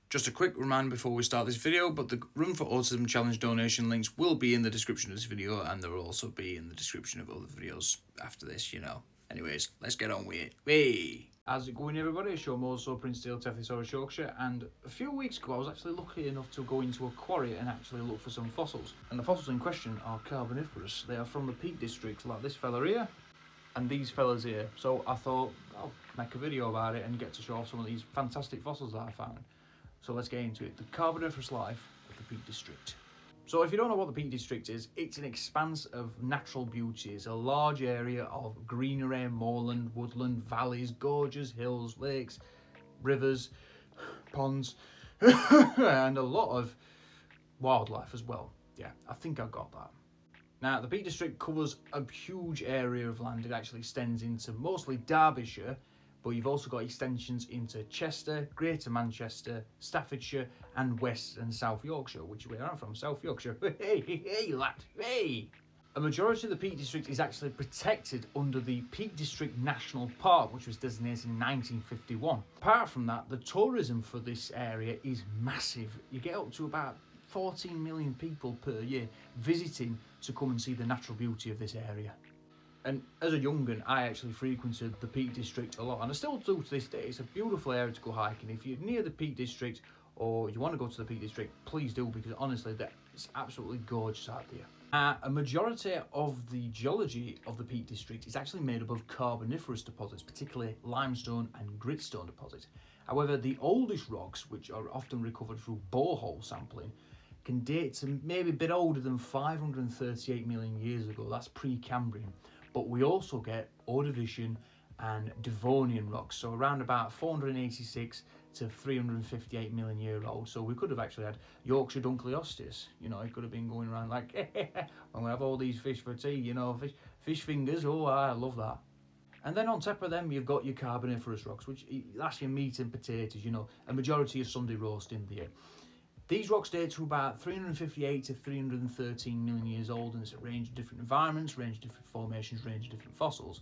Just a quick reminder before we start this video, but the Run for Autism Challenge donation links will be in the description of this video, and there will also be in the description of other videos after this, Anyways, let's get on with it. Hey! How's it going, everybody? It's your Mozo Prince Steel Tethys Yorkshire, and a few weeks ago I was actually lucky enough to go into a quarry and actually look for some fossils. And the fossils in question are Carboniferous. They are from the Peak District, like this fella here, and these fellas here. So I thought I'll make a video about it and get to show off some of these fantastic fossils that I found. So let's get into it. The Carboniferous life of the Peak District. So if you don't know what the Peak District is, it's an expanse of natural beauty. It's a large area of greenery, moorland, woodland, valleys, gorges, hills, lakes, rivers, ponds, and a lot of wildlife as well. Yeah, I think I got that. Now, the Peak District covers a huge area of land. It actually extends into mostly Derbyshire, but you've also got extensions into Chester, Greater Manchester, Staffordshire, and West and South Yorkshire, which is where I'm from, South Yorkshire. Hey, lad, hey! A majority of the Peak District is actually protected under the Peak District National Park, which was designated in 1951. Apart from that, the tourism for this area is massive. You get up to about 14 million people per year visiting to come and see the natural beauty of this area. And as a young'un, I actually frequented the Peak District a lot, and I still do to this day. It's a beautiful area to go hiking. If you're near the Peak District or you want to go to the Peak District, please do, because honestly, it's absolutely gorgeous out there. A majority of the geology of the Peak District is actually made up of Carboniferous deposits, particularly limestone and gritstone deposits. However, the oldest rocks, which are often recovered through borehole sampling, can date to maybe a bit older than 538 million years ago. That's pre-Cambrian. But we also get Ordovician and Devonian rocks, so around about 486 to 358 million year old. So we could have actually had Yorkshire Dunkleosteus. It could have been going around like, I'm going to have all these fish for tea, fish fingers. Oh, I love that. And then on top of them, you've got your Carboniferous rocks, which that's your meat and potatoes, a majority of Sunday roast in there. These rocks date to about 358 to 313 million years old, and it's a range of different environments, range of different formations, range of different fossils.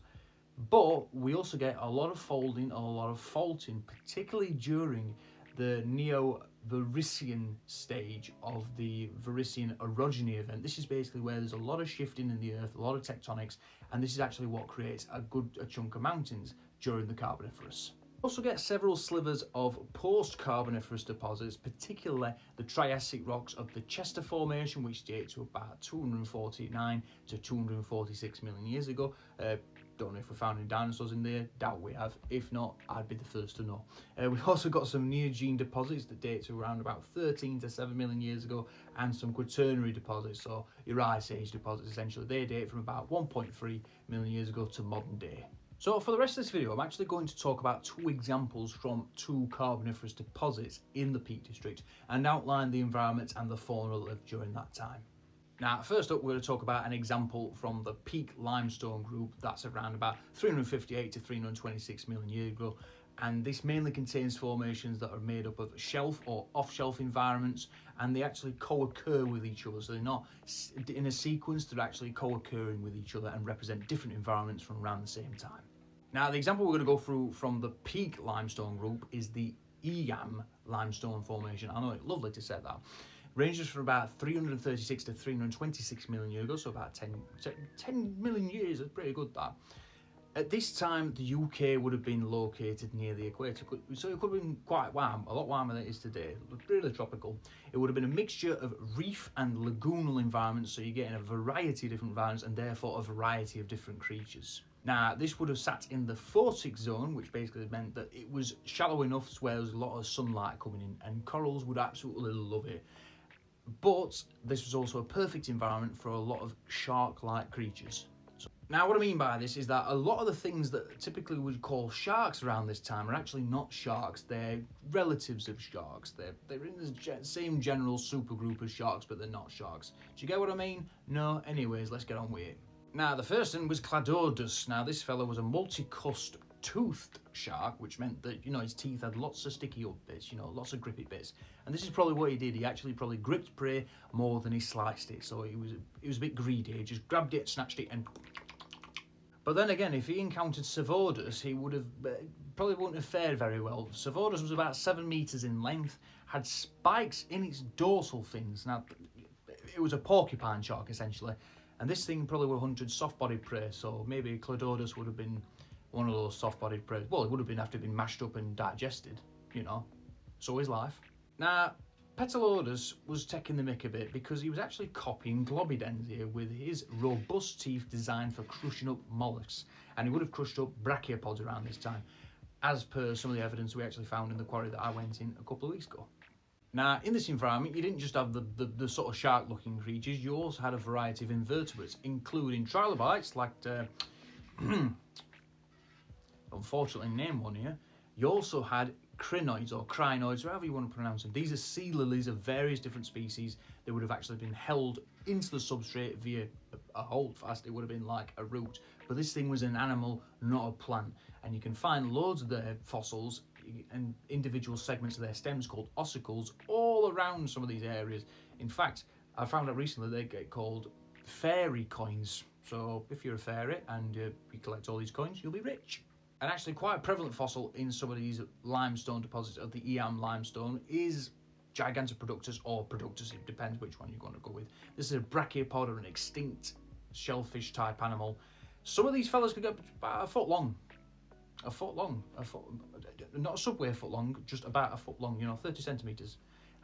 But we also get a lot of folding, a lot of faulting, particularly during the Neo-Verician stage of the Verician orogeny event. This is basically where there's a lot of shifting in the earth, a lot of tectonics, and this is actually what creates a chunk of mountains during the Carboniferous. We also get several slivers of post-Carboniferous deposits, particularly the Triassic rocks of the Chester Formation, which date to about 249 to 246 million years ago. Don't know if we found any dinosaurs in there, doubt we have. If not, I'd be the first to know. We've also got some Neogene deposits that date to around about 13 to 7 million years ago, and some Quaternary deposits, so your Ice Age deposits essentially. They date from about 1.3 million years ago to modern day. So for the rest of this video, I'm actually going to talk about two examples from two Carboniferous deposits in the Peak District and outline the environments and the fauna that lived during that time. Now, first up, we're going to talk about an example from the Peak Limestone group that's around about 358 to 326 million years ago. And this mainly contains formations that are made up of shelf or off-shelf environments, and they actually co-occur with each other. So they're not in a sequence, they're actually co-occurring with each other and represent different environments from around the same time. Now, the example we're going to go through from the Peak Limestone group is the Eyam Limestone Formation. I know, it's lovely to say that. Ranges from about 336 to 326 million years ago, so about 10 million years. That's pretty good, that. At this time, the UK would have been located near the equator, so it could have been quite warm, a lot warmer than it is today, really tropical. It would have been a mixture of reef and lagoonal environments, so you're getting a variety of different environments and therefore a variety of different creatures. Now, this would have sat in the photic zone, which basically meant that it was shallow enough where there was a lot of sunlight coming in, and corals would absolutely love it. But this was also a perfect environment for a lot of shark-like creatures. Now, what I mean by this is that a lot of the things that typically we'd call sharks around this time are actually not sharks. They're relatives of sharks. They're in the same general supergroup as sharks, but they're not sharks. Do you get what I mean? No? Anyways, let's get on with it. Now, the first one was Cladodus. Now, this fella was a multi-cussed toothed shark, which meant that, his teeth had lots of sticky up bits, lots of grippy bits. And this is probably what he did. He actually probably gripped prey more than he sliced it. So he was a bit greedy. He just grabbed it, snatched it, and... But then again, if he encountered Savodus, he would have probably wouldn't have fared very well. Savodus was about 7 metres in length, had spikes in its dorsal fins. Now, it was a porcupine shark essentially, and this thing probably would have hunted soft-bodied prey, so maybe Cladodus would have been one of those soft-bodied prey. Well, it would have been after being mashed up and digested, you know. So is life. Now, Petalodus was taking the mick a bit because he was actually copying Globidens here with his robust teeth designed for crushing up mollusks, and he would have crushed up brachiopods around this time, as per some of the evidence we actually found in the quarry that I went in a couple of weeks ago. Now, in this environment, you didn't just have the sort of shark-looking creatures, you also had a variety of invertebrates, including trilobites, like, unfortunately named one here. You also had crinoids or crinoids, or however you want to pronounce them. These are sea lilies of various different species. They would have actually been held into the substrate via a holdfast. It would have been like a root. But this thing was an animal, not a plant. And you can find loads of their fossils and individual segments of their stems called ossicles all around some of these areas. In fact, I found out recently they get called fairy coins. So if you're a fairy and you collect all these coins, you'll be rich. And actually quite a prevalent fossil in some of these limestone deposits of the Eam limestone is Gigantoproductus or Productus, it depends which one you're going to go with. This is a brachiopod or an extinct shellfish type animal. Some of these fellas could get about a foot long. Not a subway foot long, just about a foot long, you know, 30 centimetres.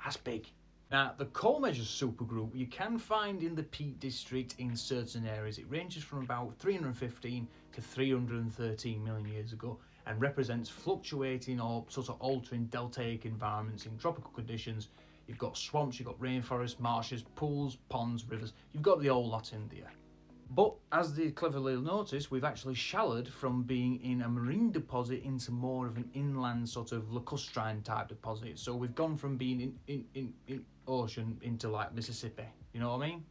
That's big. Now, the coal measures supergroup you can find in the Peak District in certain areas. It ranges from about 315 to 313 million years ago and represents fluctuating or sort of altering deltaic environments in tropical conditions. You've got swamps, you've got rainforests, marshes, pools, ponds, rivers. You've got the whole lot in there. But as they cleverly noticed, we've actually shallowed from being in a marine deposit into more of an inland sort of lacustrine type deposit. So we've gone from being in ocean into like Mississippi, you know what I mean?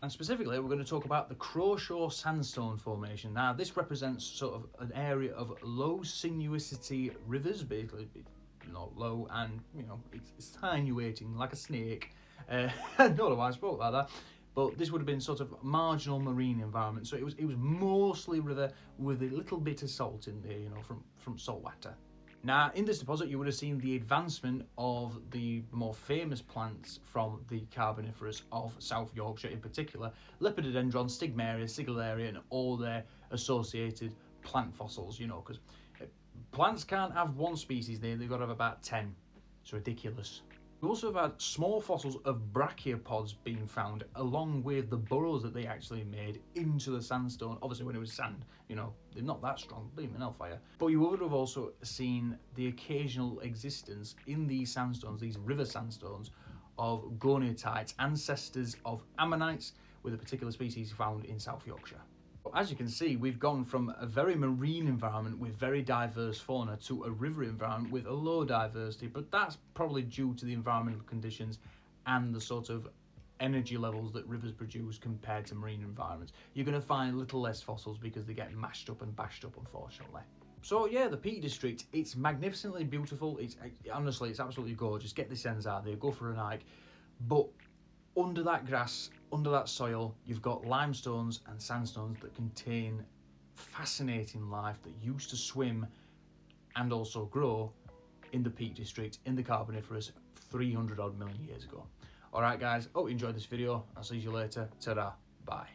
And specifically, we're going to talk about the Croshaw Sandstone Formation. Now, this represents sort of an area of low sinuosity rivers, basically, you know, low and, you know, it's sinuating like a snake. I don't know why I spoke like that. But this would have been sort of marginal marine environment. So it was mostly river with a little bit of salt in there, you know, from saltwater. Now, in this deposit, you would have seen the advancement of the more famous plants from the Carboniferous of South Yorkshire, in particular, Lepidodendron, Stigmaria, Sigillaria, and all their associated plant fossils, you know, because plants can't have one species there, they've got to have about 10. It's ridiculous. We also have had small fossils of brachiopods being found, along with the burrows that they actually made into the sandstone. Obviously, when it was sand, you know, they're not that strong, believe hellfire. But you would have also seen the occasional existence in these sandstones, these river sandstones, of goniotites, ancestors of ammonites, with a particular species found in South Yorkshire. As you can see, we've gone from a very marine environment with very diverse fauna to a river environment with a low diversity, but that's probably due to the environmental conditions and the sort of energy levels that rivers produce compared to marine environments. You're going to find little less fossils because they get mashed up and bashed up, unfortunately. So yeah, the Peak District, it's magnificently beautiful. Honestly, it's absolutely gorgeous. Get this ends out there, go for an hike. But under that grass, under that soil, you've got limestones and sandstones that contain fascinating life that used to swim and also grow in the Peak District in the Carboniferous 300 odd million years ago. Alright guys, hope you enjoyed this video. I'll see you later. Ta-da. Bye.